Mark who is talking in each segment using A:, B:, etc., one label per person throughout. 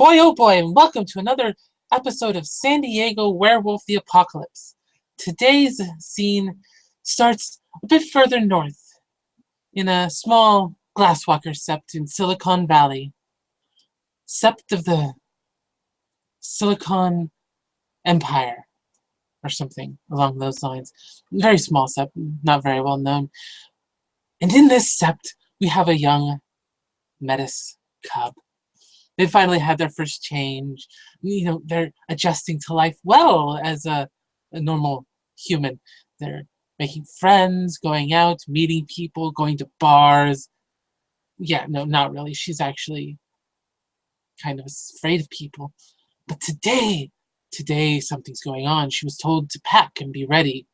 A: Boy, oh boy, and welcome to another episode of San Diego Werewolf the Apocalypse. Today's scene starts a bit further north, in a small Glasswalker Sept in Silicon Valley. Sept of the Silicon Empire, or something along those lines. Very small Sept, not very well known. And in this Sept, we have a young Metis cub. They finally had their first change. They're adjusting to life well as a normal human. They're making friends, going out, meeting people, going to bars. Yeah, no, not really. She's actually kind of afraid of people. But today something's going on. She was told to pack and be ready.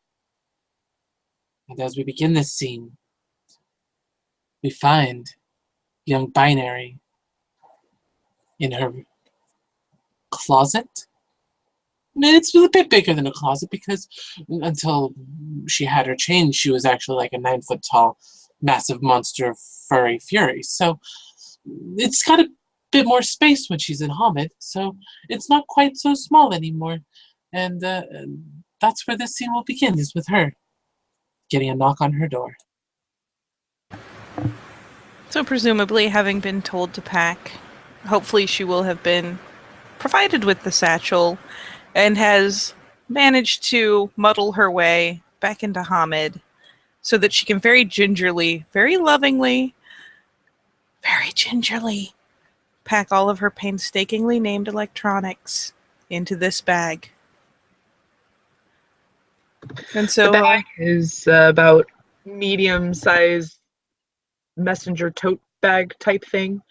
A: And as we begin this scene, we find young Binary in her closet. It's a bit bigger than a closet because until she had her change, she was actually like a 9-foot tall, massive monster of furry fury. So it's got a bit more space when she's in Hamid, so it's not quite so small anymore. And that's where this scene will begin, is with her getting a knock on her door.
B: So presumably, having been told to pack, hopefully she will have been provided with the satchel and has managed to muddle her way back into Hamid so that she can very gingerly, very lovingly, very gingerly pack all of her painstakingly named electronics into this bag. And so
C: the bag is about medium-sized messenger tote bag type thing.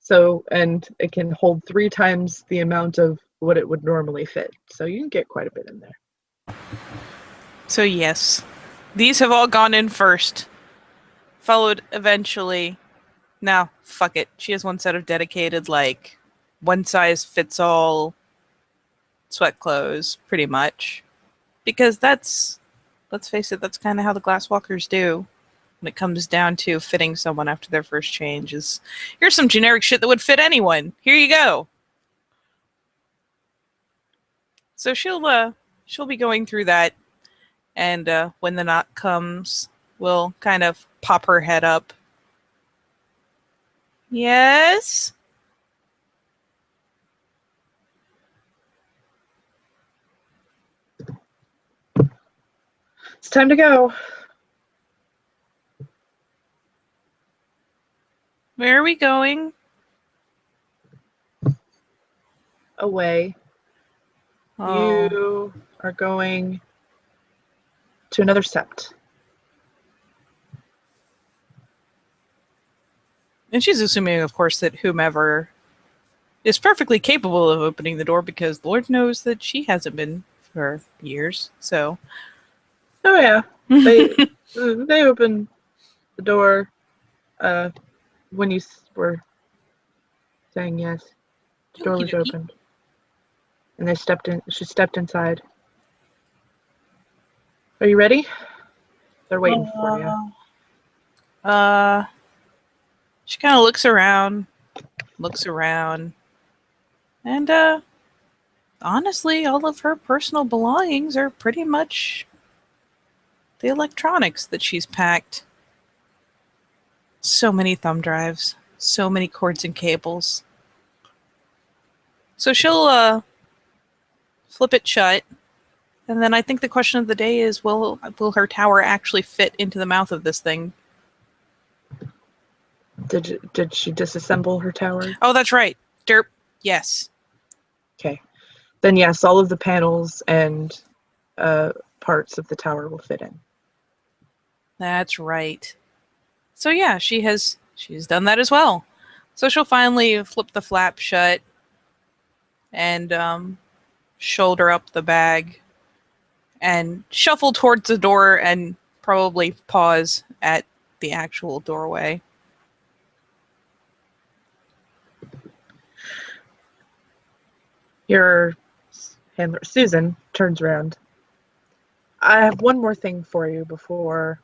C: So, and it can hold 3 times the amount of what it would normally fit. So you can get quite a bit in there.
B: So yes, these have all gone in first, followed eventually. Now, fuck it. She has one set of dedicated, like, one-size-fits-all sweat clothes, pretty much. Because that's, let's face it, that's kind of how the Glasswalkers do when it comes down to fitting someone after their first change. Is here's some generic shit that would fit anyone. Here you go. So she'll be going through that, and when the knock comes, we'll kind of pop her head up. Yes?
C: It's time to go.
B: Where are we going?
C: Away.
B: Oh.
C: You are going to another Sept.
B: And she's assuming, of course, that whomever is perfectly capable of opening the door, because Lord knows that she hasn't been for years. So,
C: Oh yeah, they opened the door when you were saying yes. The door was opened, and they stepped in. She stepped inside. Are you ready? They're waiting for you.
B: She kind of looks around, and honestly, all of her personal belongings are pretty much the electronics that she's packed. So many thumb drives, so many cords and cables. So she'll flip it shut, and then I think the question of the day is, will her tower actually fit into the mouth of this thing?
C: Did she disassemble her tower?
B: Oh, that's right. Derp. Yes.
C: Okay. Then yes, all of the panels and parts of the tower will fit in.
B: That's right. So yeah, she's done that as well. So she'll finally flip the flap shut and shoulder up the bag and shuffle towards the door and probably pause at the actual doorway.
C: Your handler, Susan, turns around. I have one more thing for you before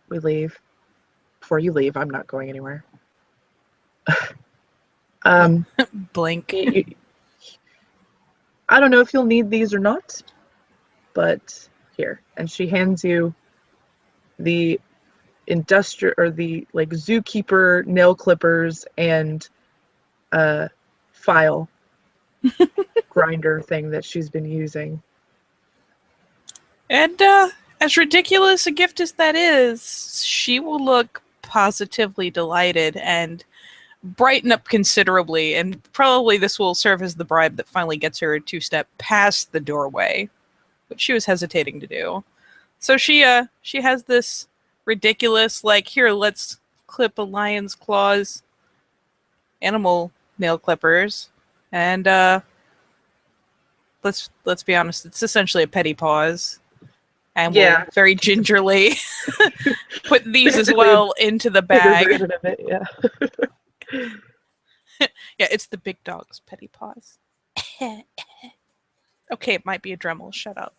C: we leave. Before you leave, I'm not going anywhere.
B: Blink.
C: I don't know if you'll need these or not, but here. And she hands you the industrial or the like zookeeper nail clippers and file grinder thing that she's been using.
B: And as ridiculous a gift as that is, she will look positively delighted and brighten up considerably, and probably this will serve as the bribe that finally gets her to step past the doorway, which she was hesitating to do. So she has this ridiculous, like, here, let's clip a lion's claws animal nail clippers, and let's be honest, it's essentially a petty paws. And
C: Yeah.
B: we'll very gingerly put these as
C: Basically
B: well into the
C: bigger
B: bag.
C: version of it, yeah.
B: Yeah, it's the big dog's petty paws. Okay, it might be a Dremel. Shut up.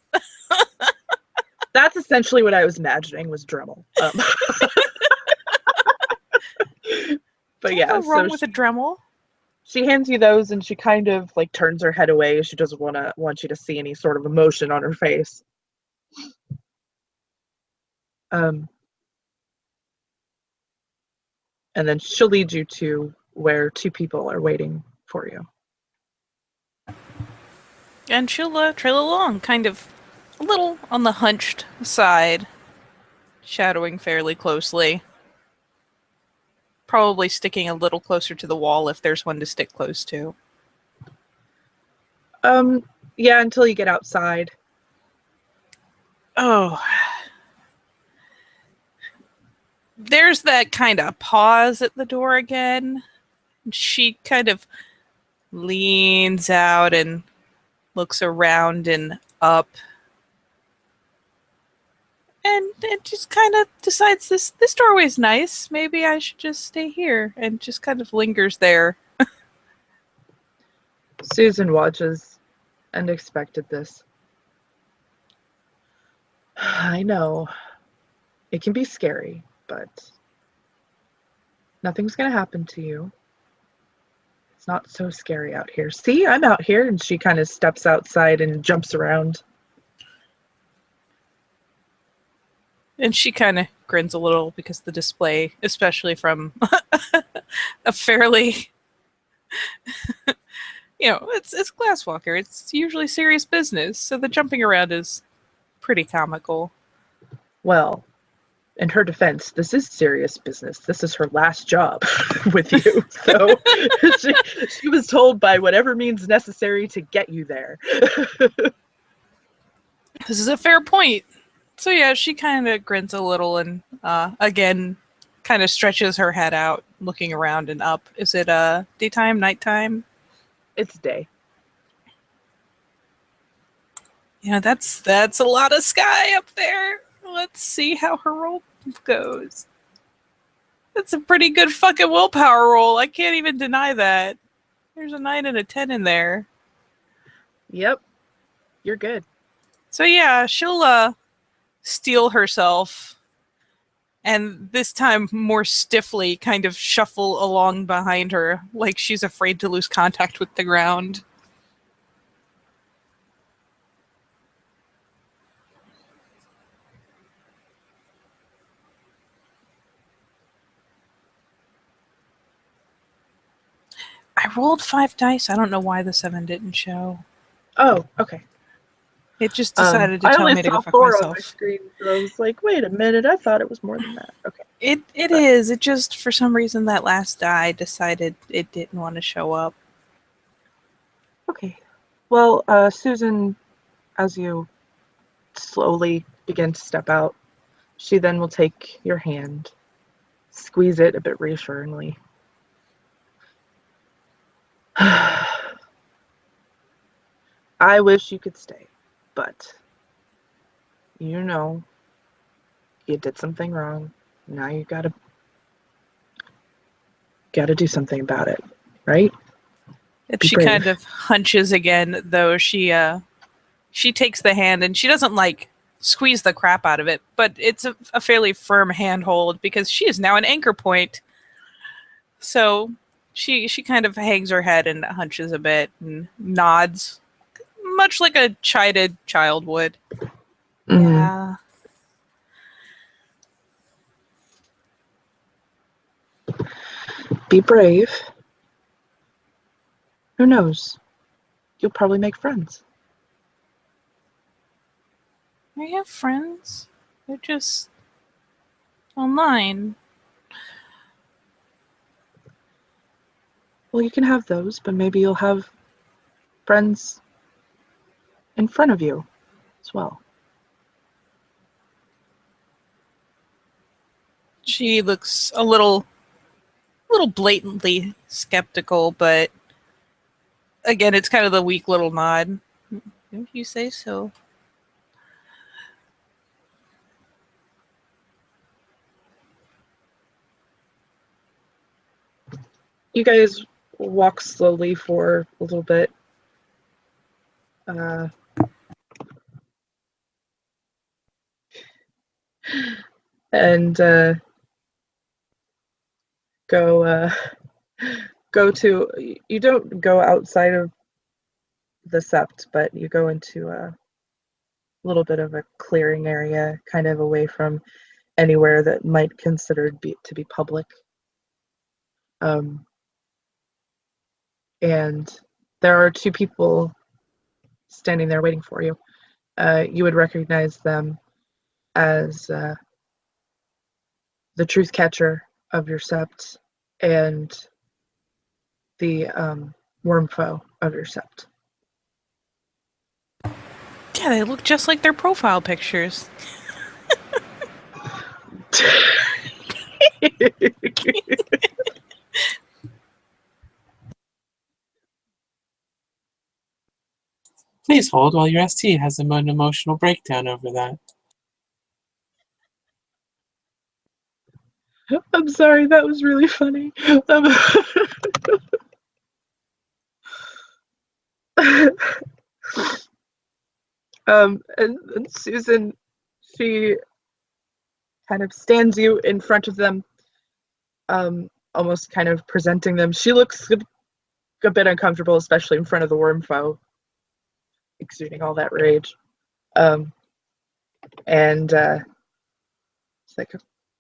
C: That's essentially what I was imagining was Dremel. But
B: Can't
C: yeah,
B: go wrong
C: so
B: with a Dremel.
C: she hands you those and she kind of like turns her head away. She doesn't want you to see any sort of emotion on her face. And then she'll lead you to where two people are waiting for you.
B: And she'll trail along, kind of a little on the hunched side, shadowing fairly closely. Probably sticking a little closer to the wall if there's one to stick close to.
C: Yeah, until you get outside.
B: Oh. There's that kind of pause at the door again. She kind of leans out and looks around and up. And just kind of decides this doorway's nice. Maybe I should just stay here. And just kind of lingers there.
C: Susan watches and expected this. I know. It can be scary, but nothing's going to happen to you. It's not so scary out here. See, I'm out here. And she kind of steps outside and jumps around.
B: And she kind of grins a little because the display, especially from a fairly, it's Glasswalker. It's usually serious business. So the jumping around is pretty comical.
C: Well, in her defense, this is serious business. This is her last job with you. So she was told by whatever means necessary to get you there.
B: This is a fair point. So yeah, she kind of grins a little and again kind of stretches her head out, looking around and up. Is it daytime, nighttime?
C: It's day.
B: Yeah, that's a lot of sky up there. Let's see how her roll goes. That's a pretty good fucking willpower roll. I can't even deny that. There's a 9 and a 10 in there.
C: Yep. You're good.
B: So yeah, she'll steel herself and this time more stiffly kind of shuffle along behind her like she's afraid to lose contact with the ground. I rolled 5 dice. I don't know why the 7 didn't show.
C: Oh, okay.
B: It just decided to tell me to go fuck
C: on
B: myself.
C: my screen, so I was like, wait a minute, I thought it was more than that. Okay.
B: It is. It just, for some reason, that last die decided it didn't want to show up.
C: Okay. Well, Susan, as you slowly begin to step out, she then will take your hand, squeeze it a bit reassuringly. I wish you could stay, but you did something wrong. Now you gotta do something about it, right?
B: She kind of hunches again, though. She takes the hand and she doesn't like squeeze the crap out of it, but it's a fairly firm handhold because she is now an anchor point. So She kind of hangs her head and hunches a bit and nods, much like a chided child would.
C: Mhm.
B: Yeah.
C: Be brave. Who knows? You'll probably make friends.
B: I have friends. They're just online.
C: Well, you can have those, but maybe you'll have friends in front of you as well.
B: She looks a little blatantly skeptical, but again, it's kind of the weak little nod. If you say so.
C: You guys walk slowly for a little bit. And go to, you don't go outside of the Sept, but you go into a little bit of a clearing area, kind of away from anywhere that might considered to be public. And there are two people standing there waiting for you. You would recognize them as the truth catcher of your Sept and the worm foe of your Sept.
B: Yeah, they look just like their profile pictures.
A: Please hold while your ST has an emotional breakdown over that.
C: I'm sorry, that was really funny. And Susan, she kind of stands you in front of them, almost kind of presenting them. She looks a bit uncomfortable, especially in front of the worm foe, exuding all that rage. And it's like,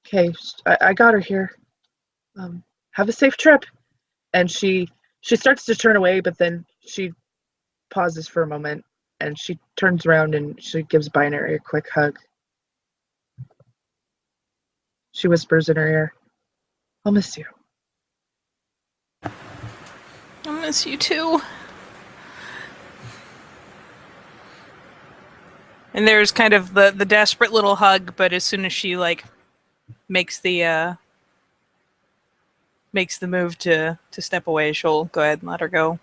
C: okay, I got her here. Have a safe trip. And she starts to turn away, but then she pauses for a moment, and she turns around and she gives Binary a quick hug. She whispers in her ear, "I'll miss you."
B: I miss you too. And there's kind of the desperate little hug, but as soon as she like makes the move to step away, she'll go ahead and let her go.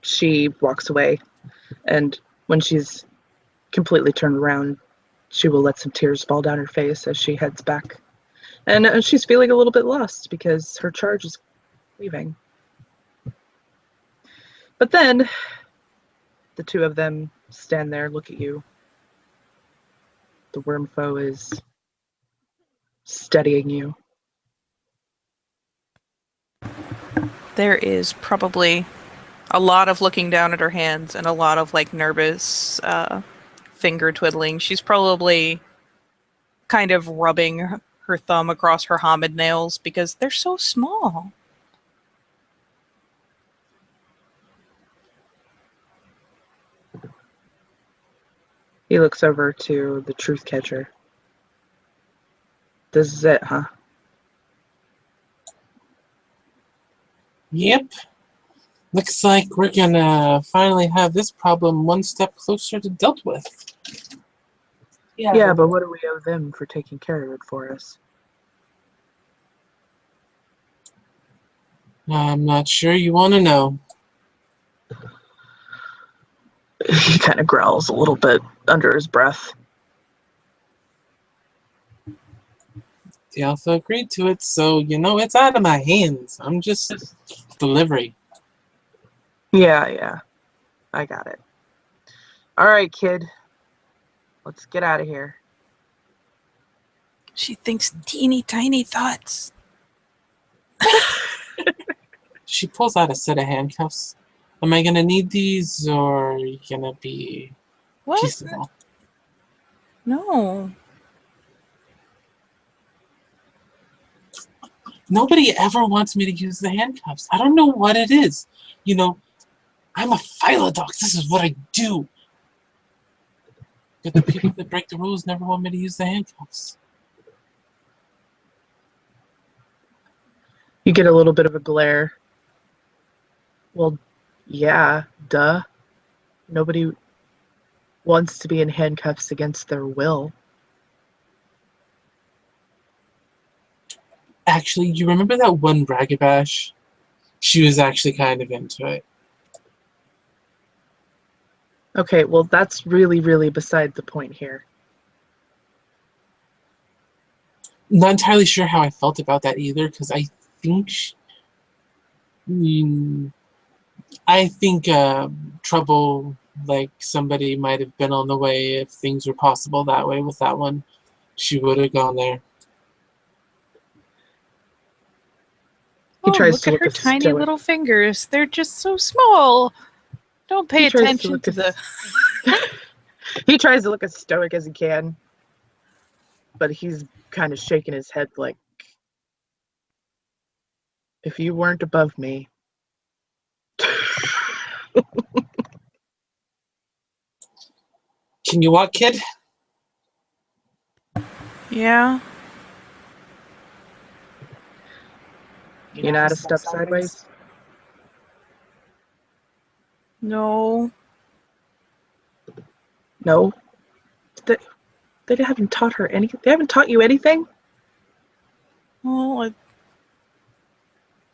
C: She walks away, and when she's completely turned around, she will let some tears fall down her face as she heads back. And she's feeling a little bit lost because her charge is leaving. But then the two of them stand there, look at you. The worm foe is studying you.
B: There is probably a lot of looking down at her hands and a lot of like nervous finger twiddling. She's probably kind of rubbing her thumb across her homid nails because they're so small.
C: He looks over to the truth catcher. This is it, huh?
A: Yep. Looks like we're gonna finally have this problem one step closer to dealt with.
C: Yeah, but what do we owe them for taking care of it for us?
A: I'm not sure you want to know.
C: He kind of growls a little bit under his breath.
A: The Alpha agreed to it, so it's out of my hands. I'm just delivery.
C: Yeah, I got it. All right, kid. Let's get out of here.
B: She thinks teeny tiny thoughts.
A: She pulls out a set of handcuffs. Am I gonna need these, or are you gonna be
B: What?
A: peaceable?
B: No.
A: Nobody ever wants me to use the handcuffs. I don't know what it is. You know, I'm a philodox. This is what I do. But the people that break the rules never want me to use the handcuffs.
C: You get a little bit of a glare. Well, yeah, duh. Nobody wants to be in handcuffs against their will.
A: Actually, you remember that one Bragabash? She was actually kind of into it.
C: Okay, well, that's really, really beside the point here.
A: Not entirely sure how I felt about that either, because I think I think trouble, like somebody might have been on the way if things were possible that way with that one. She would have gone there.
C: He
B: Oh,
C: tries
B: look
C: to
B: at
C: look
B: her
C: as
B: tiny
C: stoic.
B: little fingers. They're just so small. Don't pay
C: He tries to
B: attention
C: look
B: to
C: as
B: the...
C: he tries to look as stoic as he can, but he's kind of shaking his head like, if you weren't above me.
A: Can you walk, kid?
B: Yeah.
C: You know how to step sideways?
B: No.
C: No. They haven't taught her anything. They haven't taught you anything?
B: Well,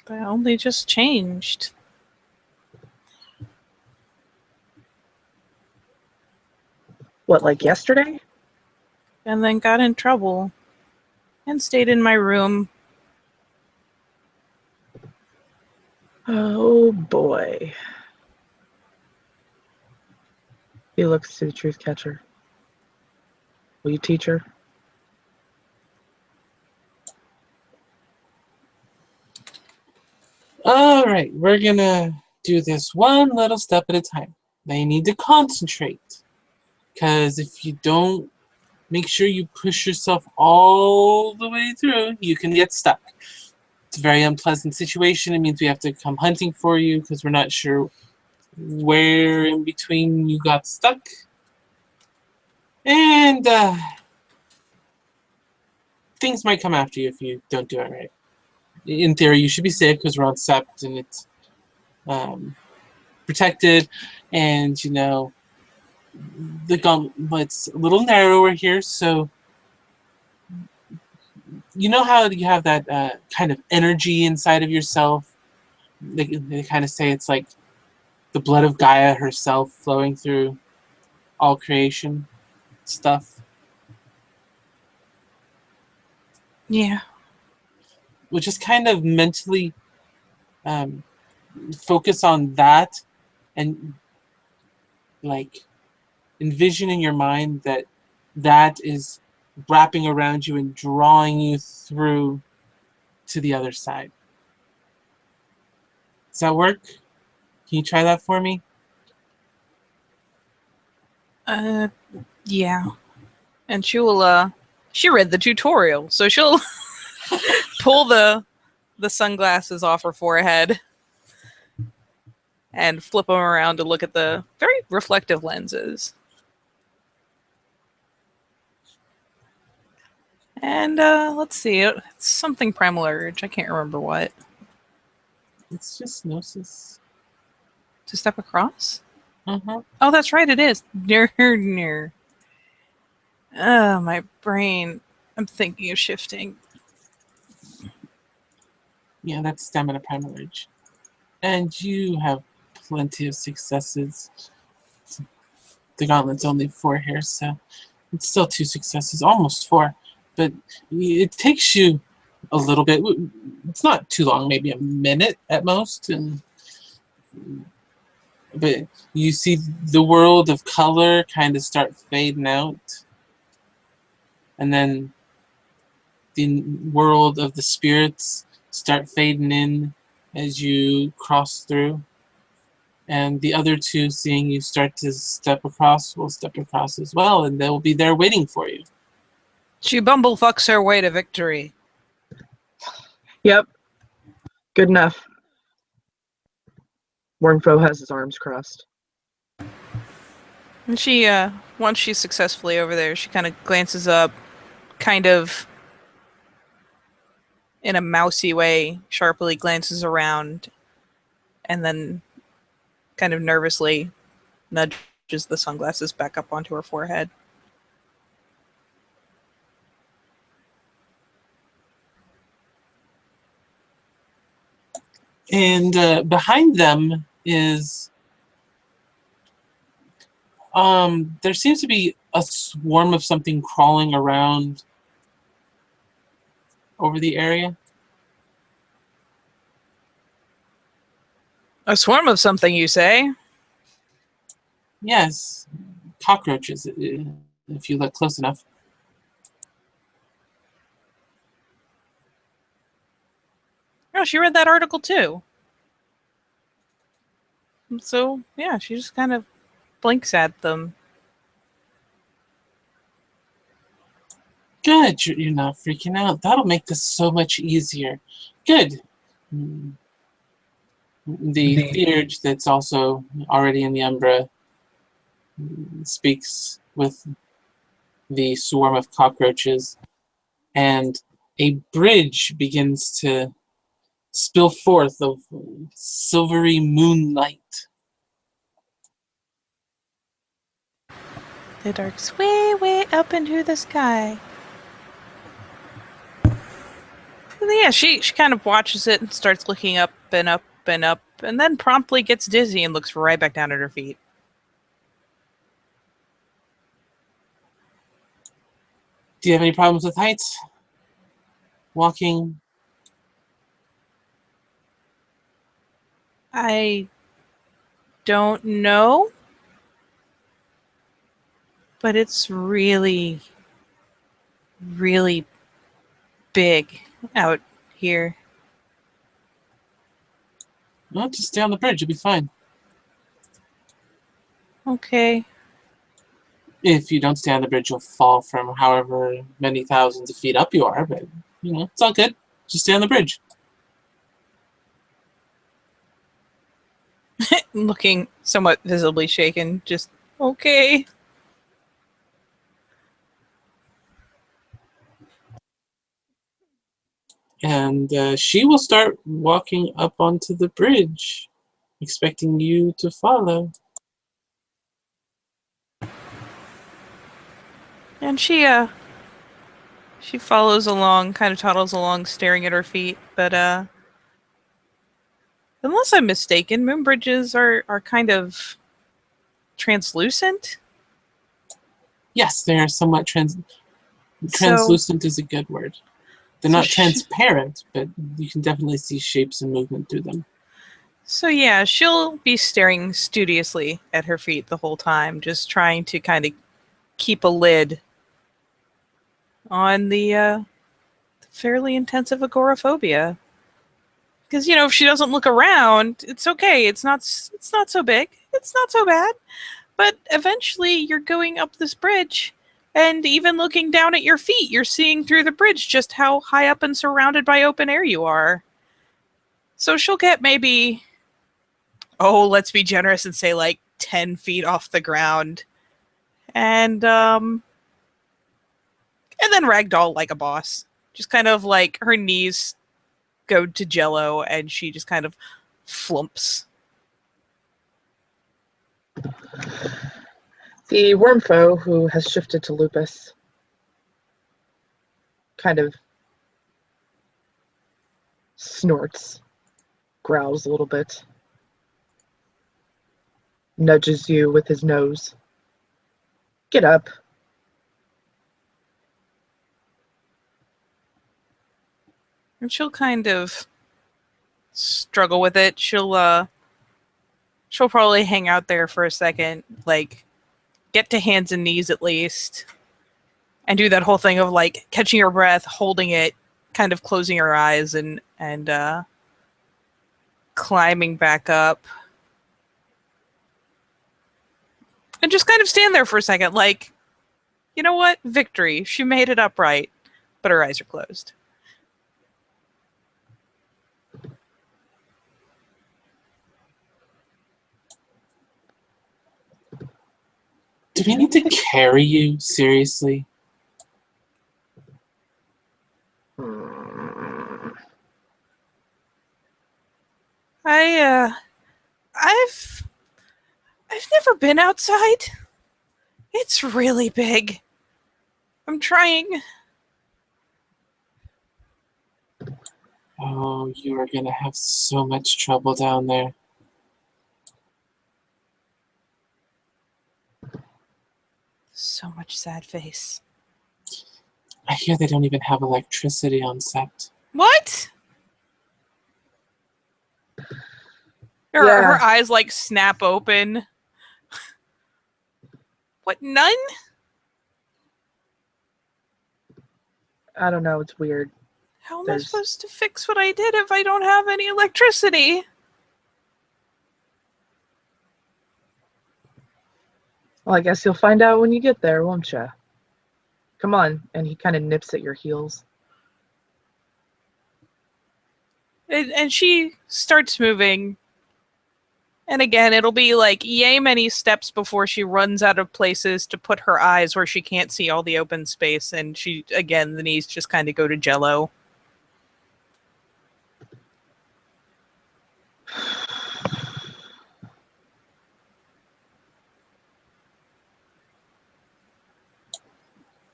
B: I only just changed.
C: What, like yesterday?
B: And then got in trouble. And stayed in my room.
C: Oh boy. He looks to the truth catcher. Will you teach her?
A: Alright, we're gonna do this one little step at a time. Now you need to concentrate. Because if you don't make sure you push yourself all the way through, you can get stuck. It's a very unpleasant situation. It means we have to come hunting for you because we're not sure where in between you got stuck. And things might come after you if you don't do it right. In theory, you should be safe because we're on Sept and it's protected. And, you know, the gauntlet's a little narrower here, so you know how you have that kind of energy inside of yourself? They kind of say it's like the blood of Gaia herself flowing through all creation stuff.
B: Yeah.
A: We'll just kind of mentally focus on that and like envision in your mind that that is wrapping around you and drawing you through to the other side. Does that work? Can you try that for me?
B: Yeah. And she read the tutorial, so she'll pull the sunglasses off her forehead and flip them around to look at the very reflective lenses. And let's see, it's something primal urge. I can't remember what.
A: It's just gnosis.
B: To step across?
A: Uh-huh.
B: Oh, that's right, it is. Near. Oh, my brain. I'm thinking of shifting.
A: Yeah, that's stamina primal urge. And you have plenty of successes. The gauntlet's only 4 here, so it's still 2 successes, almost 4. But it takes you a little bit. It's not too long, maybe a minute at most. And but you see the world of color kind of start fading out, and then the world of the spirits start fading in as you cross through. And the other two, seeing you start to step across, will step across as well, and they'll be there waiting for you.
B: She bumblefucks her way to victory.
C: Yep. Good enough. Wormfo has his arms crossed.
B: And she, once she's successfully over there, she kind of glances up, kind of in a mousy way, sharply glances around, and then kind of nervously nudges the sunglasses back up onto her forehead.
A: And behind them is there seems to be a swarm of something crawling around over the area.
B: A swarm of something, you say?
A: Yes, cockroaches, if you look close enough.
B: Oh, she read that article too. So, yeah, she just kind of blinks at them.
A: Good, you're not freaking out. That'll make this so much easier. Good. The theurge that's also already in the Umbra speaks with the swarm of cockroaches, and a bridge begins to spill forth of silvery moonlight.
B: The dark's way, way up into the sky. And yeah, she kind of watches it and starts looking up and up and up, and then promptly gets dizzy and looks right back down at her feet.
A: Do you have any problems with heights? Walking?
B: I don't know, but it's really, really big out here.
A: No, just stay on the bridge. You'll be fine.
B: Okay.
A: If you don't stay on the bridge, you'll fall from however many thousands of feet up you are, but, it's all good. Just stay on the bridge.
B: Looking somewhat visibly shaken, just okay.
A: And she will start walking up onto the bridge, expecting you to follow.
B: And she follows along, kind of toddles along, staring at her feet. But unless I'm mistaken, moon bridges are kind of translucent.
A: Yes, they're somewhat translucent is a good word. They're not transparent, but you can definitely see shapes and movement through them.
B: So yeah, she'll be staring studiously at her feet the whole time, just trying to kind of keep a lid on the fairly intensive agoraphobia. Because if she doesn't look around, it's okay. It's not so big. It's not so bad. But eventually, you're going up this bridge, and even looking down at your feet, you're seeing through the bridge just how high up and surrounded by open air you are. So she'll get maybe, let's be generous and say like 10 feet off the ground, and then ragdoll like a boss. Just kind of like her knees go to jello, and she just kind of flumps.
C: The Wormfo, who has shifted to Lupus, kind of snorts, growls a little bit, nudges you with his nose. Get up.
B: And she'll kind of struggle with it. She'll She'll probably hang out there for a second, like, get to hands and knees at least, and do that whole thing of, like, catching her breath, holding it, kind of closing her eyes, and climbing back up. And just kind of stand there for a second, like, you know what? Victory. She made it upright, but her eyes are closed.
A: Do we need to carry you? Seriously?
B: I've never been outside. It's really big. I'm trying.
A: Oh, you are gonna have so much trouble down there.
B: So much sad face.
A: I hear they don't even have electricity on Sept.
B: What? Her eyes like snap open. What, none?
C: I don't know, it's weird.
B: How am I supposed to fix what I did if I don't have any electricity?
C: Well, I guess you'll find out when you get there, won't you? Come on. And he kind of nips at your heels.
B: And she starts moving. And again, it'll be like yay many steps before she runs out of places to put her eyes where she can't see all the open space. And she, again, the knees just kind of go to jello.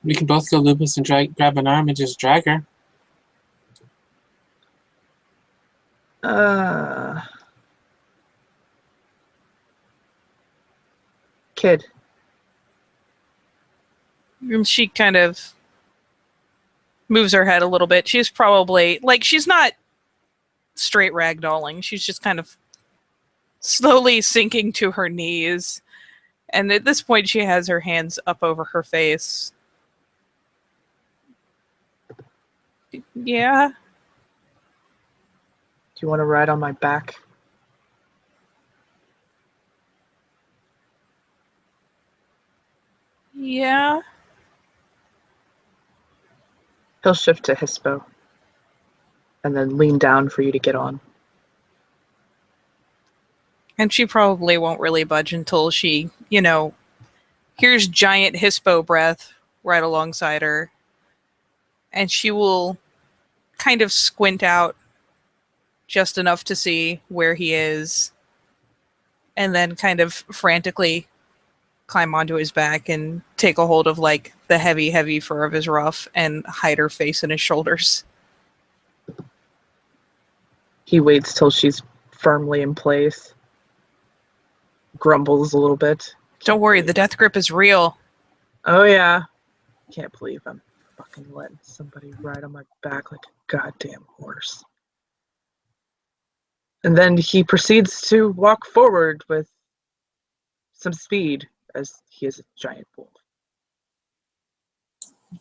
A: We can both go lupus and grab an arm and just drag her.
C: Kid.
B: And she kind of moves her head a little bit. She's probably, like, she's not straight ragdolling. She's just kind of slowly sinking to her knees. And at this point, she has her hands up over her face. Yeah?
C: Do you want to ride on my back?
B: Yeah?
C: He'll shift to Hispo. And then lean down for you to get on.
B: And she probably won't really budge until she, you know, hears giant Hispo breath right alongside her. And she will kind of squint out just enough to see where he is. And then kind of frantically climb onto his back and take a hold of, like, the heavy, heavy fur of his ruff and hide her face in his shoulders.
C: He waits till she's firmly in place. Grumbles a little bit.
B: Don't worry, the death grip is real.
C: Oh, yeah. Can't believe I'm fucking letting somebody ride on my back like a goddamn horse. And then he proceeds to walk forward with some speed, as he is a giant wolf.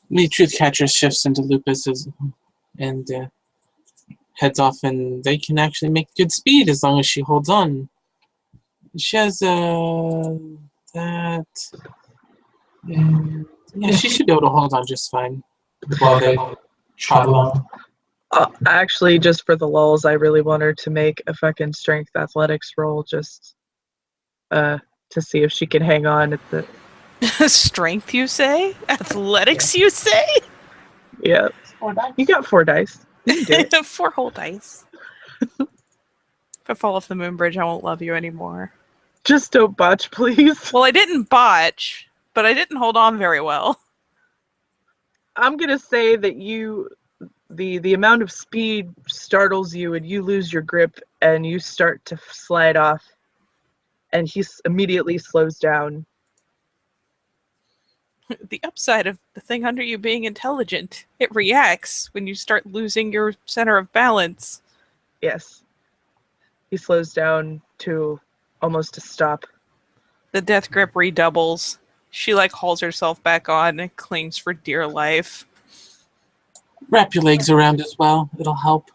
A: The truth catcher shifts into lupus and heads off, and they can actually make good speed as long as she holds on. She has that. And yeah, she should be able to hold on just fine while they trot along.
C: Actually, just for the lulz, I really want her to make a fucking strength athletics roll just to see if she can hang on at the...
B: Strength, you say? Athletics, you say?
C: Yeah. You got 4 dice. You can do it.
B: 4 whole dice. If I fall off the moon bridge, I won't love you anymore.
C: Just don't botch, please.
B: Well, I didn't botch, but I didn't hold on very well.
C: I'm gonna say that the amount of speed startles you and you lose your grip and you start to slide off and he immediately slows down.
B: The upside of the thing under you being intelligent, it reacts when you start losing your center of balance.
C: Yes. He slows down to almost to stop.
B: The death grip redoubles. She like hauls herself back on and clings for dear life.
A: Wrap your legs around as well. It'll help.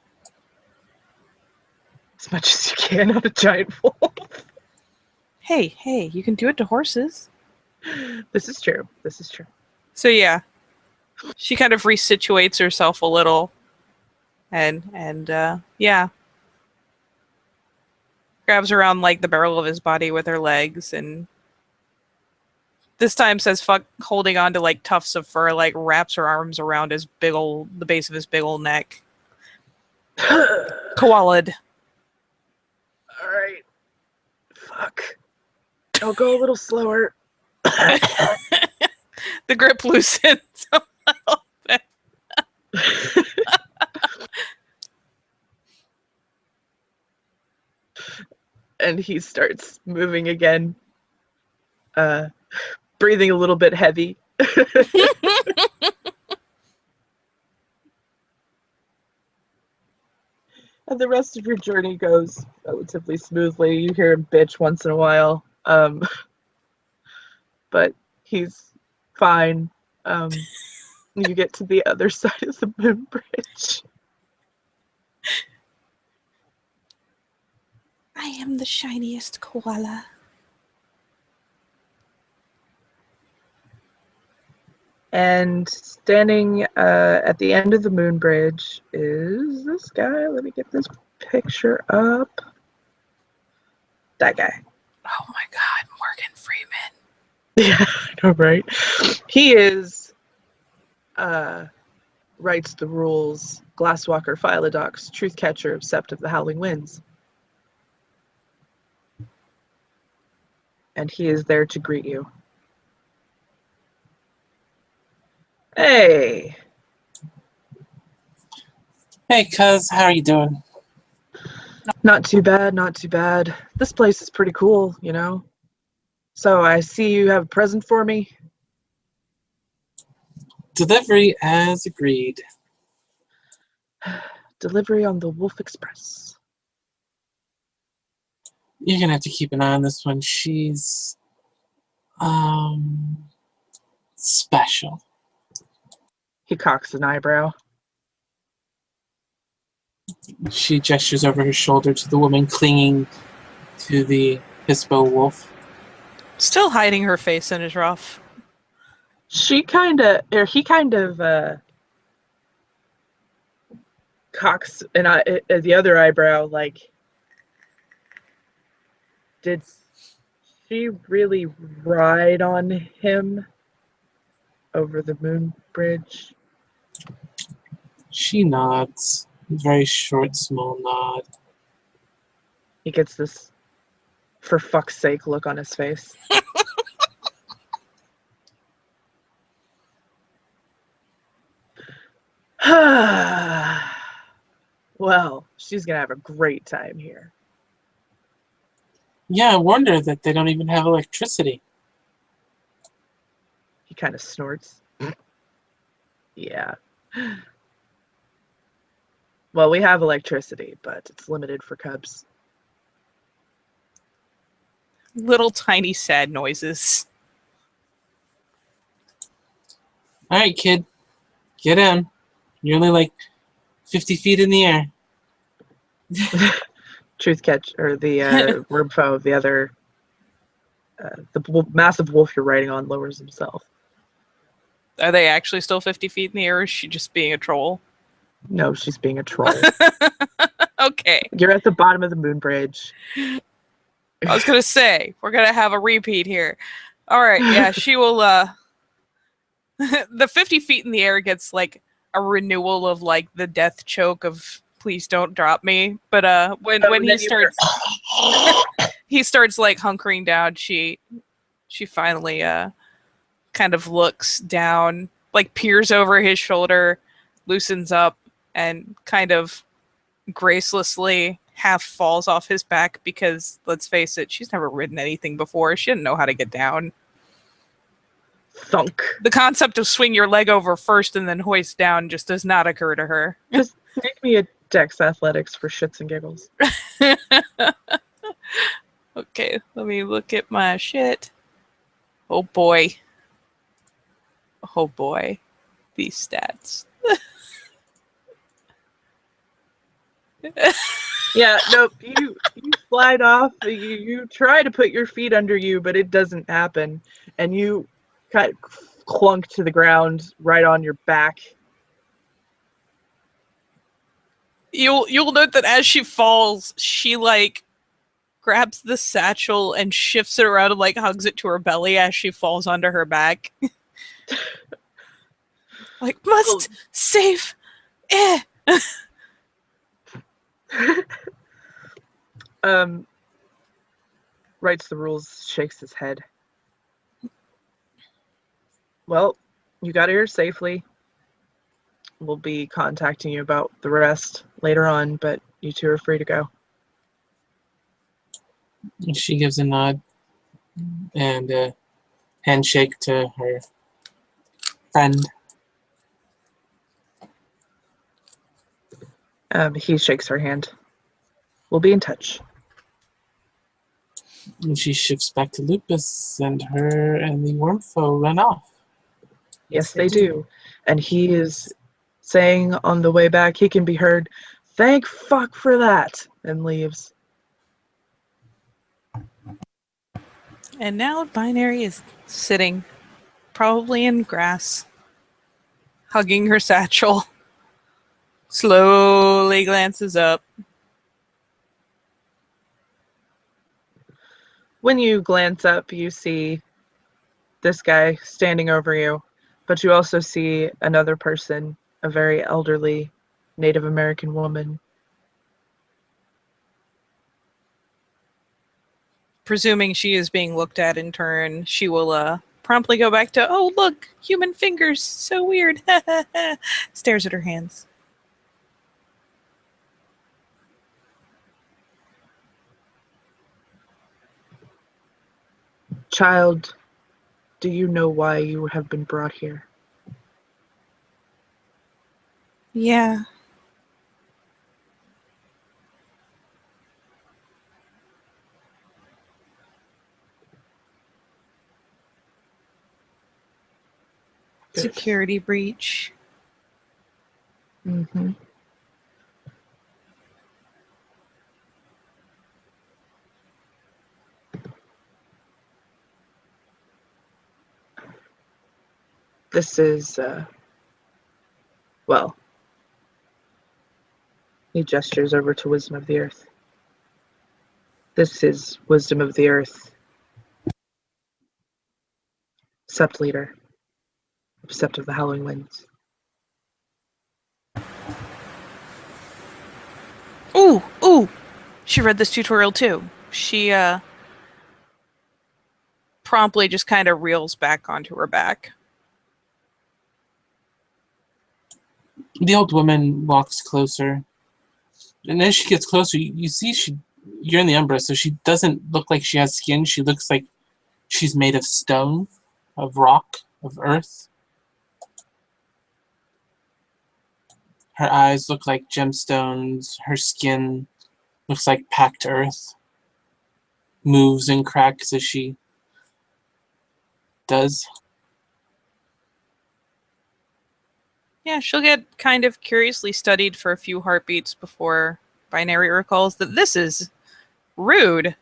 C: As much as you can on a giant wolf.
B: Hey, you can do it to horses.
C: This is true. This is true.
B: So yeah, she kind of resituates herself a little, and yeah, grabs around like the barrel of his body with her legs, and this time says fuck, holding on to like tufts of fur, like wraps her arms around the base of his big old neck. Koala'd.
C: All right. Fuck. I'll go a little slower.
B: The grip loosens a little bit.
C: And he starts moving again. Breathing a little bit heavy. And the rest of your journey goes relatively smoothly. You hear him bitch once in a while. But he's fine. You get to the other side of the moon bridge.
B: I am the shiniest koala.
C: And standing at the end of the moon bridge is this guy. Let me get this picture up. That guy.
B: Oh my god, Morgan Freeman.
C: Yeah, I know, right? He is, writes the rules, Glasswalker, Philodox, Truth Catcher of Sept of the Howling Winds. And he is there to greet you. Hey!
A: Hey, cuz, how are you doing?
C: Not too bad, not too bad. This place is pretty cool, you know? So I see you have a present for me.
A: Delivery as agreed.
C: Delivery on the Wolf Express.
A: You're gonna have to keep an eye on this one. She's special.
C: He cocks an eyebrow.
A: She gestures over her shoulder to the woman clinging to the Hispo wolf.
B: Still hiding her face in his ruff.
C: He kind of cocks the other eyebrow, like, did she really ride on him over the moon bridge?
A: She nods. Very short, small nod.
C: He gets this for fuck's sake look on his face. Well, she's gonna have a great time here.
A: Yeah, I wonder that they don't even have electricity.
C: He kind of snorts. Yeah. Well, we have electricity, but it's limited for cubs.
B: Little tiny sad noises.
A: Alright, kid. Get in. You're only like 50 feet in the air.
C: Truth catch, or the Rubfo of the other, massive wolf you're riding on lowers himself.
B: Are they actually still 50 feet in the air, or is she just being a troll?
C: No, she's being a troll.
B: Okay.
C: You're at the bottom of the moon bridge.
B: I was gonna say, we're gonna have a repeat here. Alright, yeah, she will, the 50 feet in the air gets, like, a renewal of, like, the death choke of please don't drop me. But, when he starts... he starts, like, hunkering down, she finally, kind of looks down, like, peers over his shoulder, loosens up, and kind of gracelessly half falls off his back because, let's face it, she's never ridden anything before. She didn't know how to get down.
C: Thunk.
B: The concept of swing your leg over first and then hoist down just does not occur to her.
C: Just make me a Dex Athletics for shits and giggles.
B: Okay, let me look at my shit. Oh boy. Oh boy. These stats.
C: Yeah, nope. You slide off. You try to put your feet under you, but it doesn't happen, and you kind of clunk to the ground right on your back.
B: You'll note that as she falls, she like grabs the satchel and shifts it around and like hugs it to her belly as she falls onto her back. Like, must save.
C: Writes the rules, shakes his head. Well, you got here safely. We'll be contacting you about the rest later on, but you two are free to go.
A: She gives a nod and a handshake to her friend.
C: He shakes her hand. We'll be in touch.
A: And she shifts back to Lupus, and her and the Wormfoe run off.
C: Yes, they do. And he is saying on the way back, he can be heard, "Thank fuck for that," and leaves.
B: And now Binary is sitting, probably in grass, hugging her satchel. Slowly glances up.
C: When you glance up, you see this guy standing over you, but you also see another person, a very elderly Native American woman.
B: Presuming she is being looked at in turn, she will promptly go back to, oh, look, human fingers, so weird. Stares at her hands.
C: Child, do you know why you have been brought here?
B: Yeah.
C: Good.
B: Security breach.
C: Mm-hmm. This is, well, he gestures over to Wisdom of the Earth. This is Wisdom of the Earth, Sept leader, Sept of the Howling Winds.
B: Ooh! She read this tutorial too. She promptly just kind of reels back onto her back.
A: The old woman walks closer, and as she gets closer, you see you're in the Umbra, so she doesn't look like she has skin. She looks like she's made of stone, of rock, of earth. Her eyes look like gemstones. Her skin looks like packed earth. Moves and cracks as she does.
B: Yeah, she'll get kind of curiously studied for a few heartbeats before Binary recalls that this is rude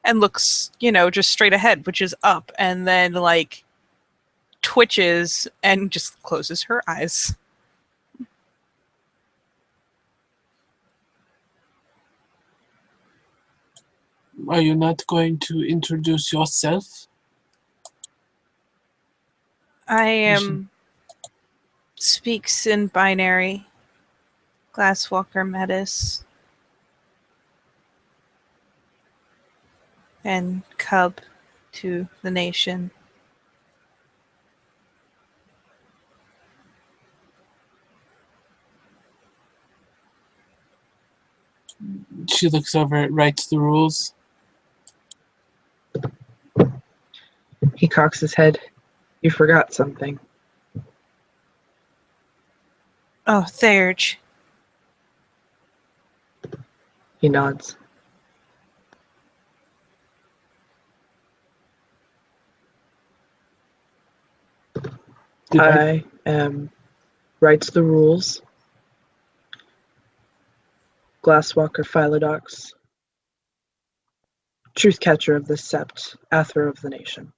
B: and looks, just straight ahead, which is up, and then, like, twitches and just closes her eyes.
A: Are you not going to introduce yourself?
B: I am speaks in Binary. Glasswalker Metis. And Cub to the nation.
A: She looks over it, writes the rules.
C: He cocks his head. You forgot something.
B: Oh, Therge.
C: He nods. I am writes the rules. Glasswalker Philodox, truth catcher of the Sept, Ather of the nation.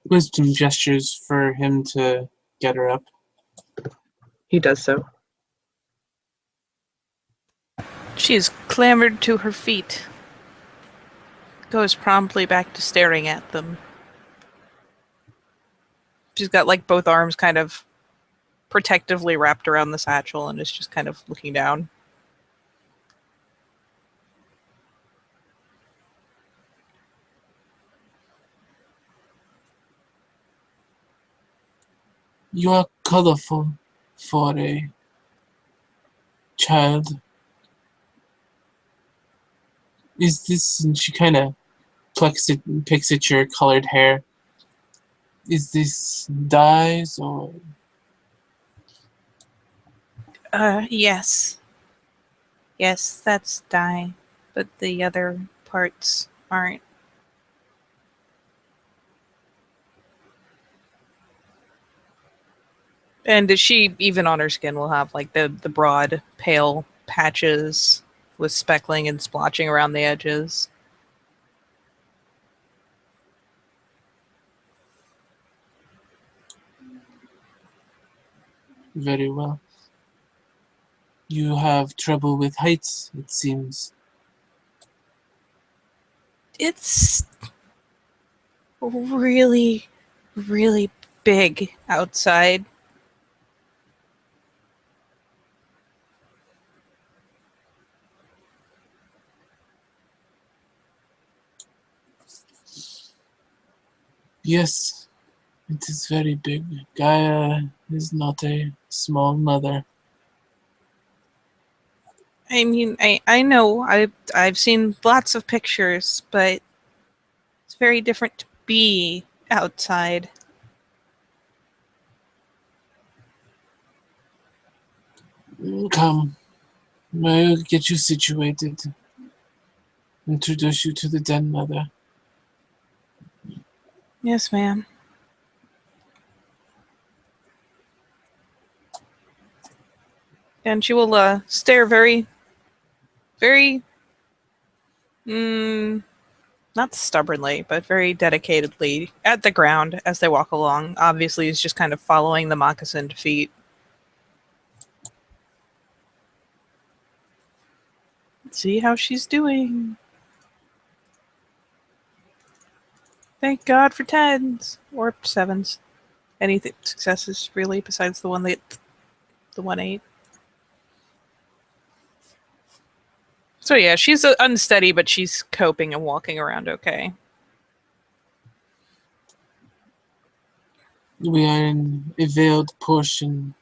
A: Wisdom gestures for him to get her up.
C: He does so.
B: She is clambered to her feet. Goes promptly back to staring at them. She's got like both arms kind of protectively wrapped around the satchel and is just kind of looking down.
A: You are colorful for a child. Is this, and she kind of picks at your colored hair. Is this dyes or?
B: Yes. Yes, that's dye. But the other parts aren't. And she, even on her skin, will have like the broad, pale patches with speckling and splotching around the edges.
A: Very well. You have trouble with heights, it seems.
B: It's really, really big outside.
A: Yes, it is very big. Gaia is not a small mother.
B: I mean, I know I've seen lots of pictures, but it's very different to be outside.
A: Come, may I get you situated? Introduce you to the den mother.
B: Yes, ma'am. And she will stare very, very, not stubbornly, but very dedicatedly at the ground as they walk along. Obviously, he's just kind of following the moccasined feet. Let's see how she's doing. Thank God for 10s or 7s. Anything successes really besides the 1-8. So yeah, she's unsteady, but she's coping and walking around okay.
A: We are in a veiled portion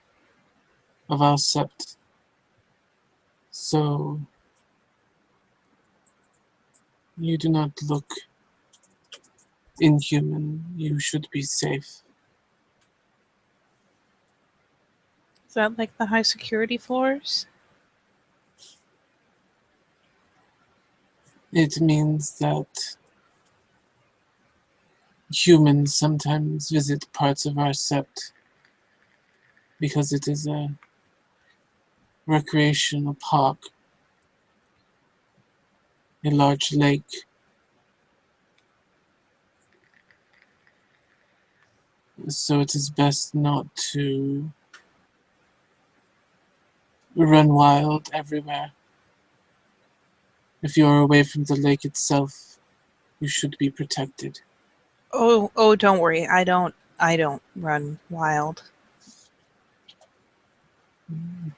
A: of our sept. So you do not look inhuman. You should be safe.
B: Is that like the high security floors?
A: It means that humans sometimes visit parts of our sept because it is a recreational park, a large lake. So it is best not to run wild everywhere. If you are away from the lake itself, you should be protected.
B: Oh, don't worry. I don't run wild.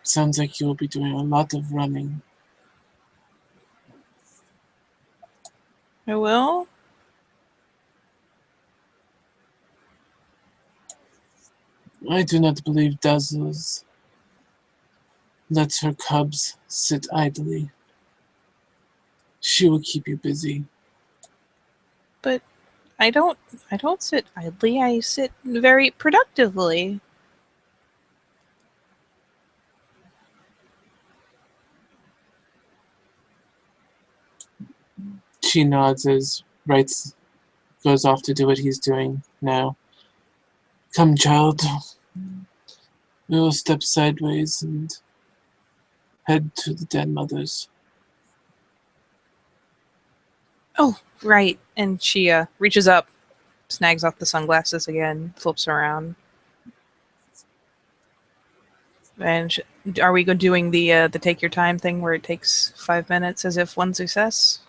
A: Sounds like you will be doing a lot of running.
B: I will.
A: I do not believe Dazzles lets her cubs sit idly. She will keep you busy.
B: But I don't sit idly. I sit very productively.
A: She nods as Wrights goes off to do what he's doing now. Come, child. We will step sideways and head to the dead mothers.
B: Oh, right. And she reaches up, snags off the sunglasses again, flips around. And are we doing the take your time thing where it takes 5 minutes as if one success?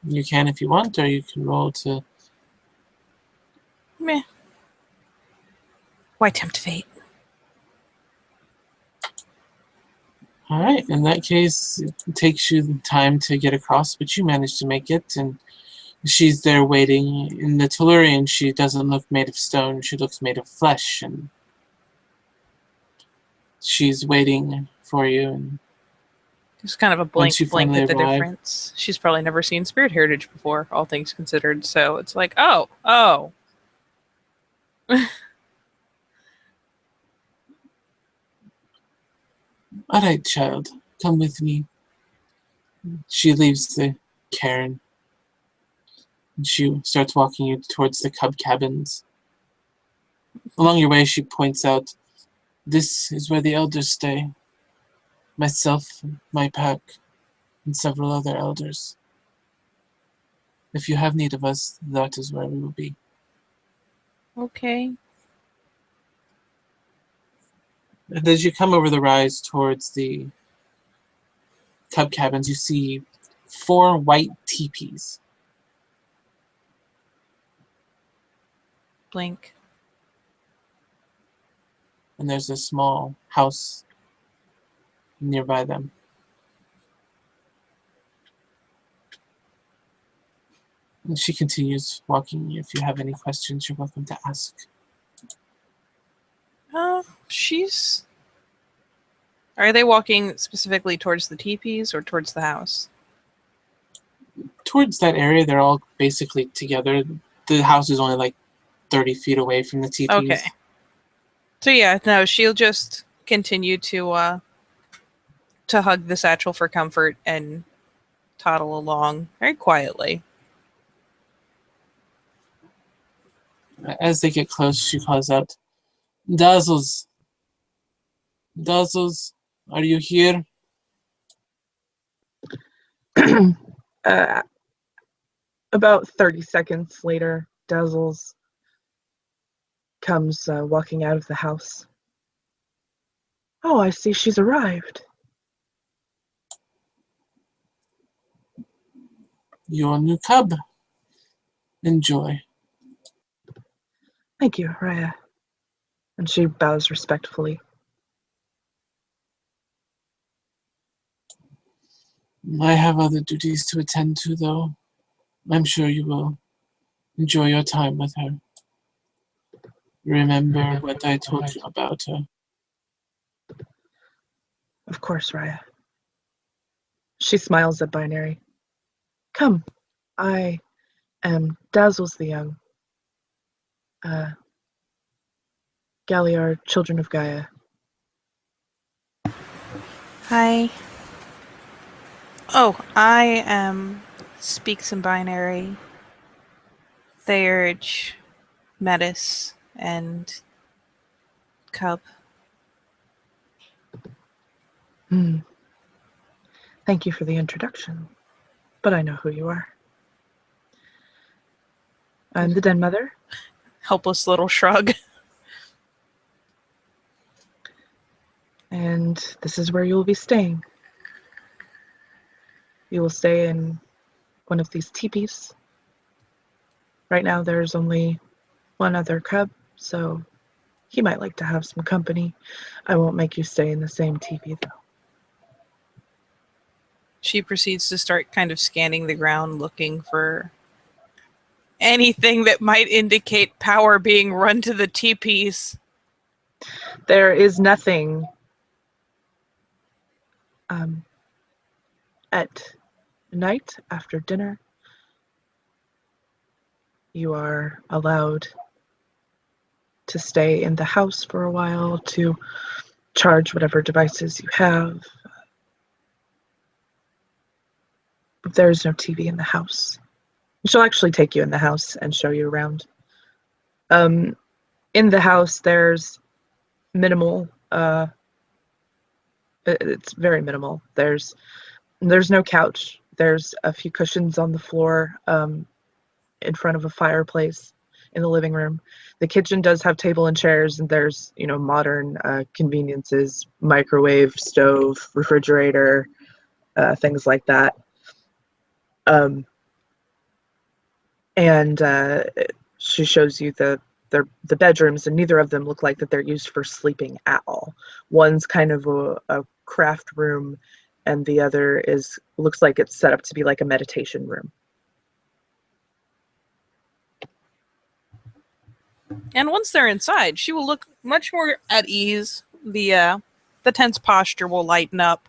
A: You can if you want, or you can roll to...
B: Meh. Why tempt fate?
A: Alright, in that case, it takes you time to get across, but you manage to make it, and she's there waiting. In the Tellurian, she doesn't look made of stone, she looks made of flesh, and she's waiting for you. And
B: It's kind of a
A: once you
B: blank
A: finally
B: at the
A: arrive,
B: difference. She's probably never seen Spirit Heritage before, all things considered. So it's like, oh.
A: alright, child, come with me. She leaves the cairn, and she starts walking you towards the cub cabins. Along your way, she points out, this is where the elders stay. Myself, my pack, and several other elders. If you have need of us, that is where we will be.
B: Okay.
A: And as you come over the rise towards the cub cabins, you see 4 white teepees.
B: Blink.
A: And there's a small house nearby them. And she continues walking. If you have any questions, you're welcome to ask.
B: She's... Are they walking specifically towards the teepees or towards the house?
A: Towards that area, they're all basically together. The house is only like 30 feet away from the teepees.
B: Okay. So yeah, no, she'll just continue to hug the satchel for comfort and toddle along very quietly.
A: As they get close, she calls out, Dazzles! Dazzles, are you here?
C: About 30 seconds later, Dazzles comes walking out of the house. Oh, I see she's arrived.
A: Your new cub. Enjoy.
C: Thank you, Raya. And she bows respectfully.
A: I have other duties to attend to, though. I'm sure you will enjoy your time with her. Remember what I told you about her.
C: Of course, Raya. She smiles at Binary. Come, I am Dazzles the Young. Galliard, Children of Gaia.
B: Hi. Oh, I am Speaks in Binary, Theurge, Metis, and Cub.
C: Thank you for the introduction, but I know who you are. I'm the Den Mother.
B: Helpless little shrug.
C: And this is where you'll be staying. You will stay in one of these teepees. Right now there's only one other cub, so he might like to have some company. I won't make you stay in the same teepee, though.
B: She proceeds to start kind of scanning the ground, looking for anything that might indicate power being run to the teepees.
C: There is nothing at night after dinner. You are allowed to stay in the house for a while to charge whatever devices you have There's no TV in the house. She'll actually take you in the house and show you around. In the house, there's minimal. It's very minimal. There's no couch. There's a few cushions on the floor in front of a fireplace in the living room. The kitchen does have table and chairs, and there's modern conveniences: microwave, stove, refrigerator, things like that. And she shows you the bedrooms, and neither of them look like that they're used for sleeping at all. One's kind of a craft room, and the other looks like it's set up to be like a meditation room.
B: And once they're inside, she will look much more at ease. The tense posture will lighten up.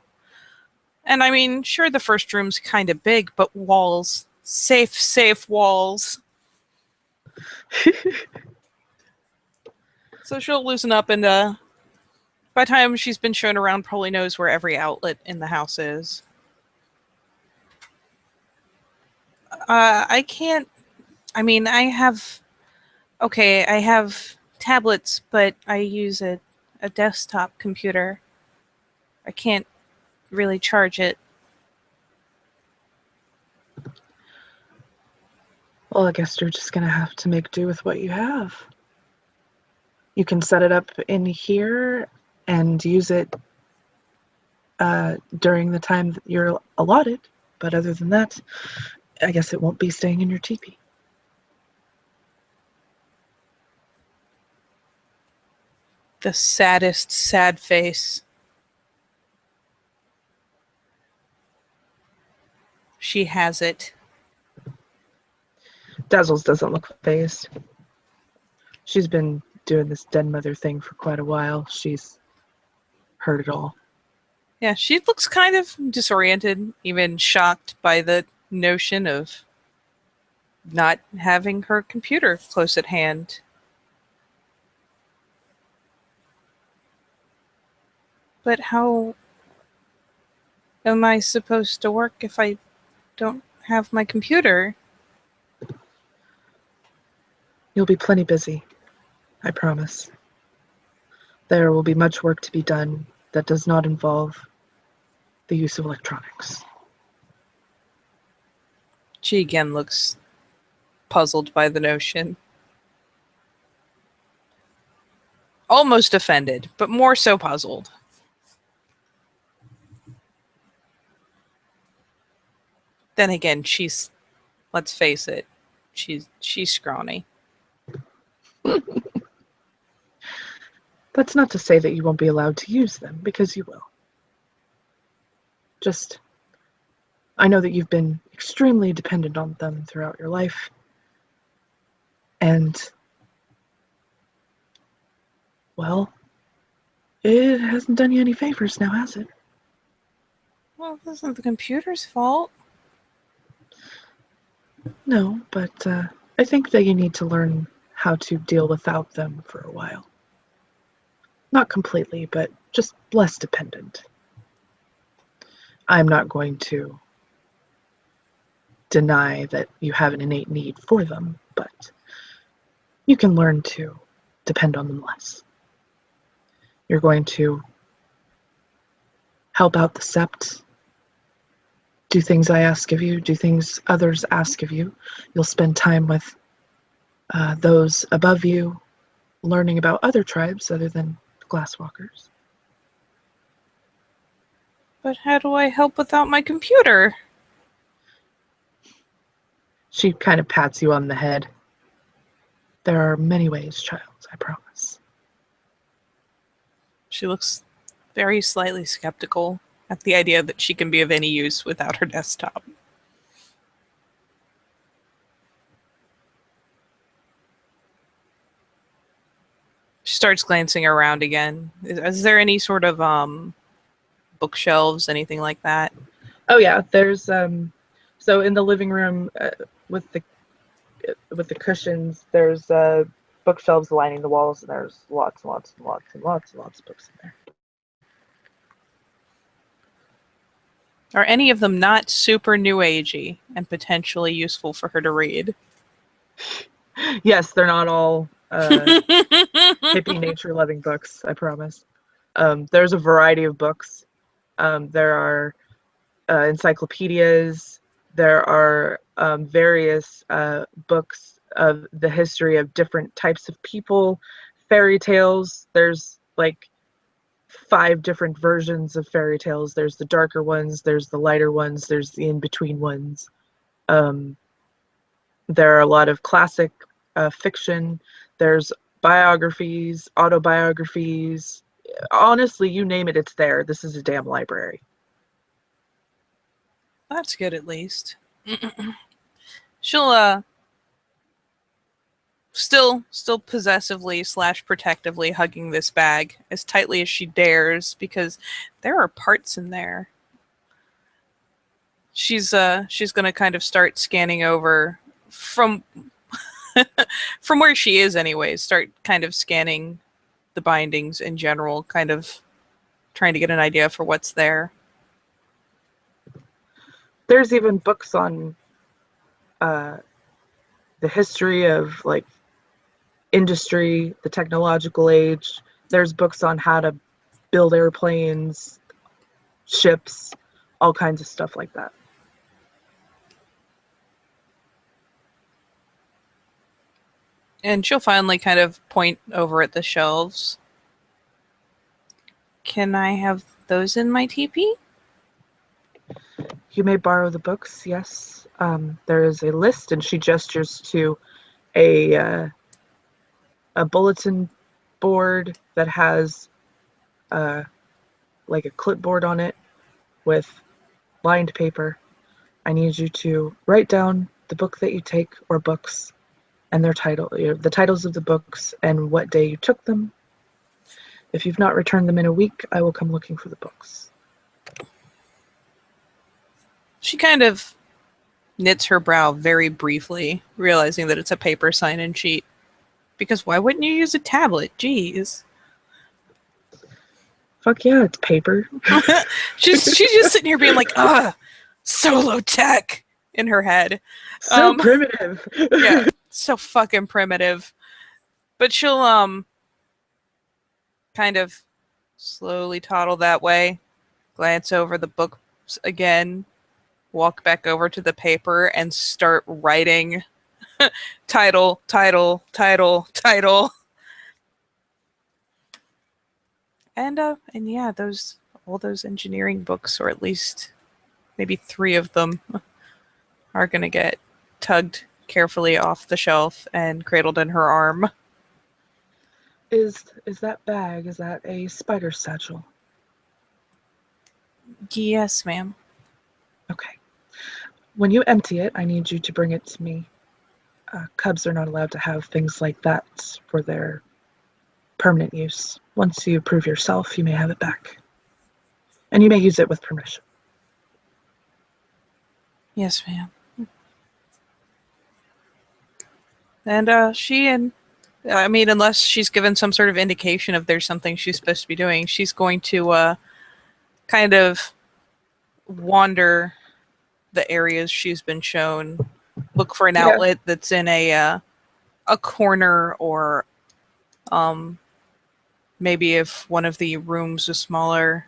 B: And I mean, sure, the first room's kind of big, but walls. Safe walls. So she'll loosen up, and by the time she's been shown around, probably knows where every outlet in the house is. I can't. I mean, I have tablets, but I use a desktop computer. I can't really charge it.
C: Well, I guess you're just gonna have to make do with what you have. You can set it up in here and use it during the time that you're allotted, but other than that, I guess it won't be staying in your teepee.
B: The saddest sad face. She has it.
C: Dazzles doesn't look fazed. She's been doing this dead mother thing for quite a while. She's heard it all.
B: Yeah, she looks kind of disoriented, even shocked by the notion of not having her computer close at hand. But how am I supposed to work if I don't have my computer?
C: You'll be plenty busy, I promise. There will be much work to be done that does not involve the use of electronics.
B: She again looks puzzled by the notion. Almost offended, but more so puzzled. Then again, let's face it, she's scrawny.
C: That's not to say that you won't be allowed to use them, because you will. I know that you've been extremely dependent on them throughout your life, and, well, it hasn't done you any favors now, has it?
B: Well, this isn't the computer's fault.
C: No, but I think that you need to learn how to deal without them for a while. Not completely, but just less dependent. I'm not going to deny that you have an innate need for them, but you can learn to depend on them less. You're going to help out the Sept, do things I ask of you, do things others ask of you. You'll spend time with those above you, learning about other tribes other than Glasswalkers.
B: But how do I help without my computer?
C: She kind of pats you on the head. There are many ways, child, I promise.
B: She looks very slightly skeptical at the idea that she can be of any use without her desktop. She starts glancing around again. Is there any sort of bookshelves, anything like that?
C: Oh yeah, there's so in the living room with the cushions, there's bookshelves lining the walls, and there's lots and lots and lots and lots and lots of books in there.
B: Are any of them not super new agey and potentially useful for her to read?
C: Yes, they're not all hippie nature-loving books, I promise. There's a variety of books. There are encyclopedias. There are various books of the history of different types of people, fairy tales. There's like 5 different versions of fairy tales. There's the darker ones, there's the lighter ones, there's the in-between ones. Um, there are a lot of classic fiction. There's biographies, autobiographies. Honestly, you name it, it's there. This is a damn library.
B: That's good, at least. She'll still possessively / protectively hugging this bag as tightly as she dares, because there are parts in there. She's gonna kind of start scanning over from from where she is anyways, start kind of scanning the bindings in general, kind of trying to get an idea for what's there.
C: There's even books on the history of like industry, the technological age. There's books on how to build airplanes, ships, all kinds of stuff like that.
B: And she'll finally kind of point over at the shelves. Can I have those in my teepee?
C: You may borrow the books, yes. There is a list, and she gestures to a bulletin board that has like a clipboard on it with lined paper. I need you to write down the book that you take, or books, and their title, the titles of the books, and what day you took them. If you've not returned them in a week, I will come looking for the books.
B: She kind of knits her brow very briefly, realizing that it's a paper sign-in sheet. Because why wouldn't you use a tablet? Jeez.
C: Fuck yeah, it's paper.
B: she's just sitting here being like, so low tech in her head.
C: So primitive.
B: Yeah, so fucking primitive. But she'll kind of slowly toddle that way, glance over the books again, walk back over to the paper, and start writing title. And yeah, all those engineering books, or at least maybe 3 of them, are gonna get tugged carefully off the shelf and cradled in her arm.
C: Is that bag, is that a spider satchel?
B: Yes, ma'am.
C: Okay. When you empty it, I need you to bring it to me. Cubs are not allowed to have things like that for their permanent use. Once you prove yourself, you may have it back. And you may use it with permission.
B: Yes, ma'am. And I mean, unless she's given some sort of indication of there's something she's supposed to be doing, she's going to kind of wander the areas she's been shown, look for an outlet that's in a corner, or maybe if one of the rooms is smaller.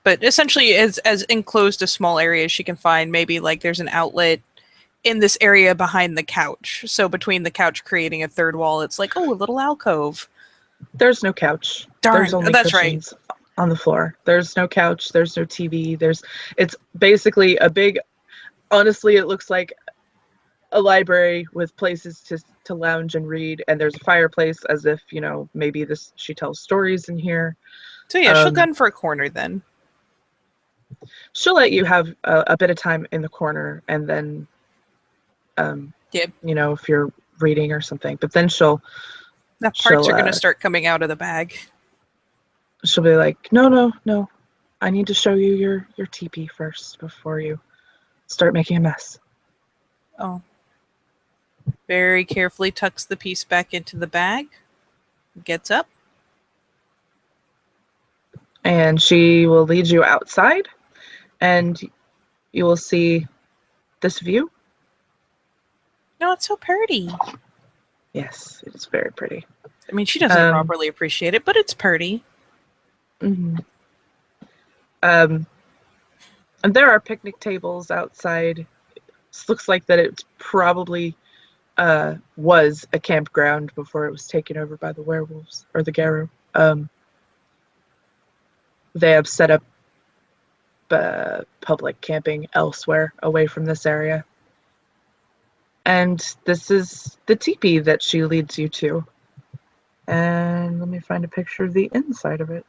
B: But essentially, as enclosed a small area as she can find, maybe like there's an outlet in this area behind the couch. So between the couch creating a third wall, it's like, oh, a little alcove.
C: There's no couch.
B: Darn,
C: there's only
B: that's
C: cushions on the floor. There's no couch. There's no TV. It's basically a big, honestly, it looks like a library with places to lounge and read. And there's a fireplace, as if, maybe she tells stories in here.
B: So yeah, she'll gun for a corner then.
C: She'll let you have a bit of time in the corner, and then if you're reading or something, but then
B: parts are going to start coming out of the bag.
C: She'll be like, no, I need to show you your teepee first before you start making a mess.
B: Oh. Very carefully tucks the piece back into the bag, gets up,
C: and she will lead you outside, and you will see this view.
B: No, it's so pretty.
C: Yes, it is very pretty.
B: I mean, she doesn't properly appreciate it, but it's pretty.
C: Mm-hmm. And there are picnic tables outside. This looks like that it probably was a campground before it was taken over by the werewolves or the Garrow. They have set up public camping elsewhere away from this area. And this is the teepee that she leads you to. And let me find a picture of the inside of it.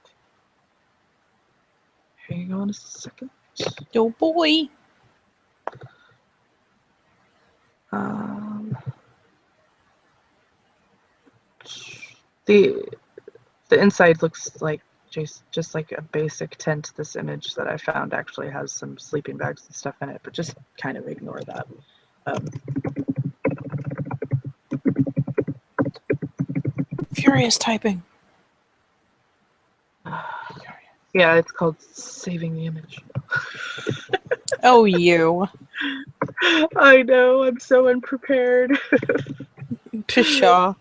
C: Hang on a second.
B: Oh boy.
C: The inside looks like just like a basic tent. This image that I found actually has some sleeping bags and stuff in it, but just kind of ignore that.
B: Furious typing.
C: Yeah, it's called saving the image.
B: Oh, you.
C: I know, I'm so unprepared.
B: Pshaw.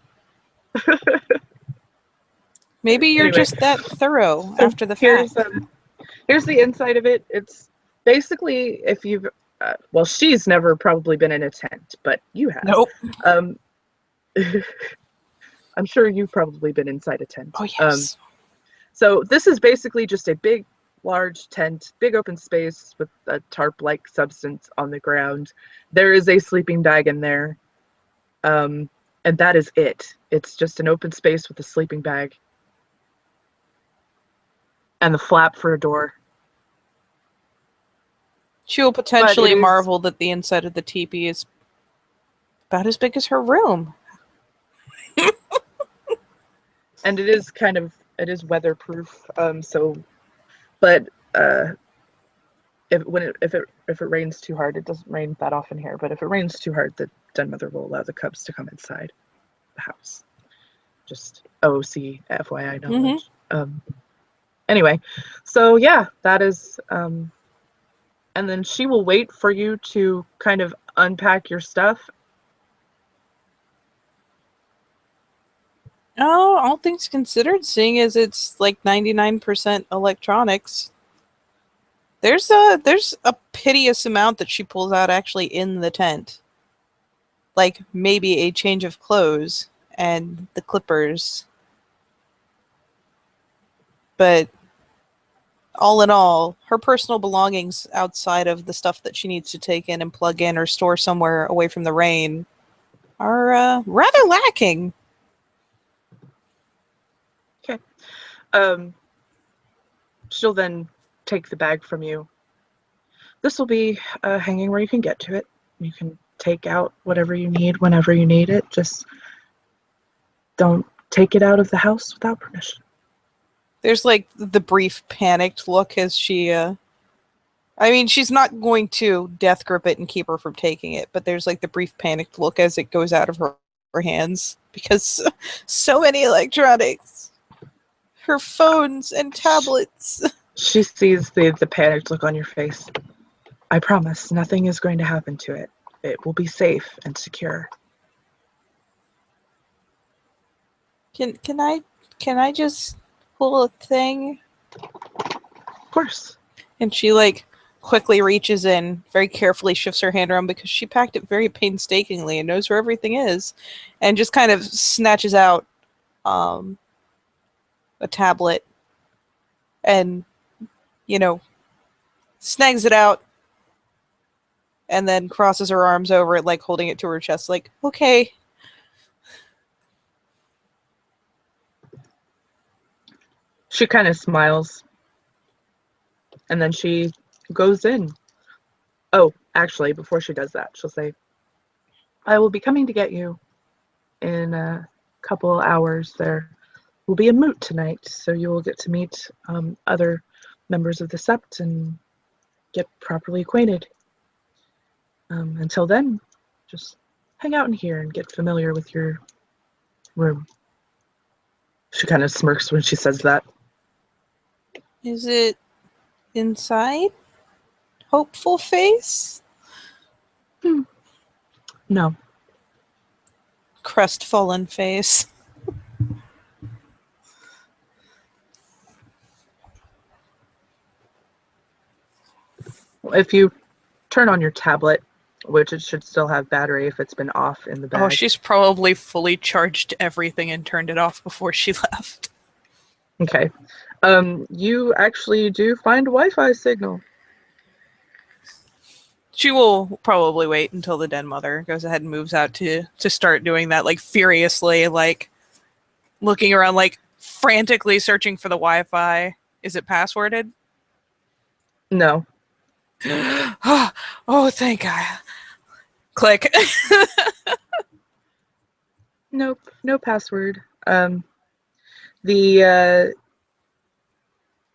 B: Maybe you're
C: Anyway,
B: just that thorough
C: so
B: after the fact.
C: Here's the inside of it. It's basically, if you've well, she's never probably been in a tent, but you have.
B: Nope.
C: I'm sure you've probably been inside a tent.
B: Oh, yes.
C: So this is basically just a big, large tent, big open space with a tarp-like substance on the ground. There is a sleeping bag in there, and that is it. It's just an open space with a sleeping bag and the flap for a door.
B: She will potentially marvel that the inside of the teepee is about as big as her room.
C: And it is weatherproof. But if it rains too hard, it doesn't rain that often here. But if it rains too hard, the den mother will allow the cubs to come inside the house. Just OC FYI knowledge. Anyway, so yeah, that is. And then she will wait for you to kind of unpack your stuff.
B: Oh, all things considered, seeing as it's like 99% electronics, there's a piteous amount that she pulls out actually in the tent. Like maybe a change of clothes and the clippers. But all in all, her personal belongings outside of the stuff that she needs to take in and plug in or store somewhere away from the rain are rather lacking.
C: Okay. She'll then take the bag from you. This will be hanging where you can get to it. You can take out whatever you need whenever you need it. Just don't take it out of the house without permission.
B: There's like the brief panicked look as she I mean, she's not going to death grip it and keep her from taking it, but there's like the brief panicked look as it goes out of her hands because so many electronics. Her phones and tablets.
C: She sees the panicked look on your face. I promise nothing is going to happen to it. It will be safe and secure.
B: Can I just pull a thing?
C: Of course.
B: And she like quickly reaches in, very carefully shifts her hand around because she packed it very painstakingly and knows where everything is, and just kind of snatches out a tablet and, you know, snags it out and then crosses her arms over it, like holding it to her chest, like, okay.
C: She kind of smiles. And then she goes in. Oh, actually, before she does that, she'll say, I will be coming to get you in a couple hours. There will be a moot tonight, so you will get to meet other members of the Sept and get properly acquainted. Until then, just hang out in here and get familiar with your room. She kind of smirks when she says that.
B: Is it inside? Hopeful face?
C: No.
B: Crestfallen face.
C: If you turn on your tablet, which it should still have battery if it's been off in the bag.
B: Oh, she's probably fully charged everything and turned it off before she left.
C: Okay. You actually do find a Wi-Fi signal.
B: She will probably wait until the den mother goes ahead and moves out to start doing that, like, furiously, like, looking around, like, frantically searching for the Wi-Fi. Is it passworded?
C: No.
B: Oh, thank God. Click.
C: Nope. No password. The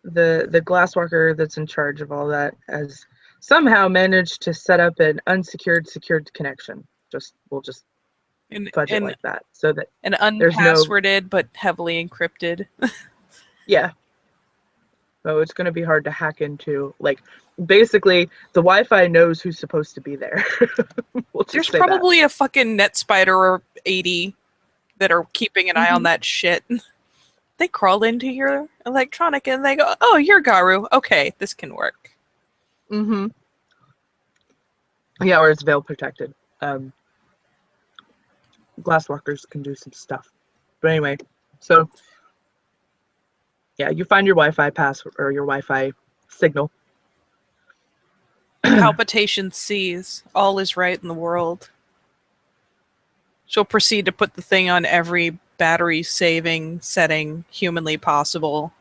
C: Glasswalker that's in charge of all that has somehow managed to set up an unsecured secured connection. We'll just fudge it like that, so that
B: an
C: there's no
B: unpassworded but heavily encrypted.
C: yeah. So it's going to be hard to hack into. Like, basically, the Wi-Fi knows who's supposed to be there. We'll just
B: There's
C: say
B: probably a fucking NetSpider or 80 that are keeping an eye on
C: Mhm.
B: that shit. They crawl into your electronic and they go, "Oh, you're Garu. Okay, this can work."
C: Mm-hmm. Yeah, or it's veil protected. Glasswalkers can do some stuff. But anyway, so yeah, you find your Wi-Fi password or your Wi-Fi signal.
B: Palpitation sees all is right in the world. She'll proceed to put the thing on every battery saving setting humanly possible.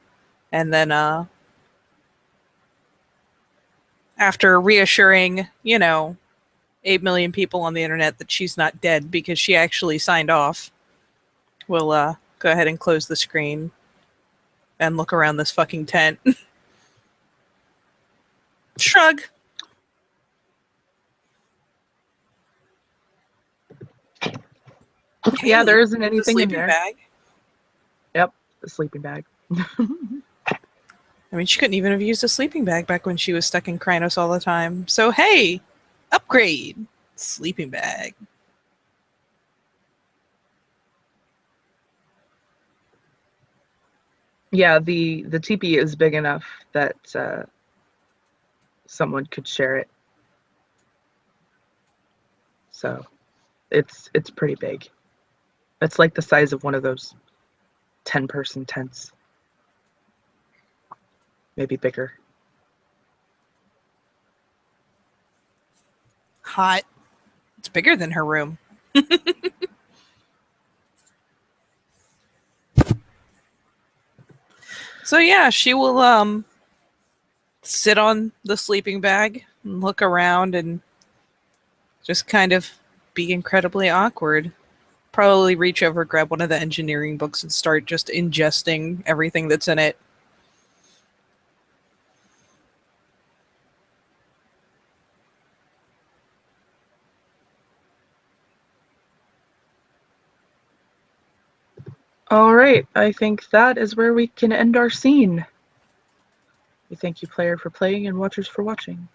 B: And then after reassuring, 8 million people on the internet that she's not dead because she actually signed off, we'll go ahead and close the screen and look around this fucking tent. Shrug.
C: Yeah, there isn't
B: The
C: anything in
B: sleeping
C: there.
B: bag.
C: Yep, the sleeping bag.
B: I mean, she couldn't even have used a sleeping bag back when she was stuck in Krynos all the time. So, hey, upgrade. Sleeping bag.
C: Yeah, the teepee is big enough that someone could share it. So it's pretty big. It's like the size of one of those 10-person tents. Maybe bigger.
B: Hot. It's bigger than her room. So yeah, she will sit on the sleeping bag and look around and just kind of be incredibly awkward. Probably reach over, grab one of the engineering books and start just ingesting everything that's in it.
C: All right, I think that is where we can end our scene. We thank you, player, for playing and watchers for watching.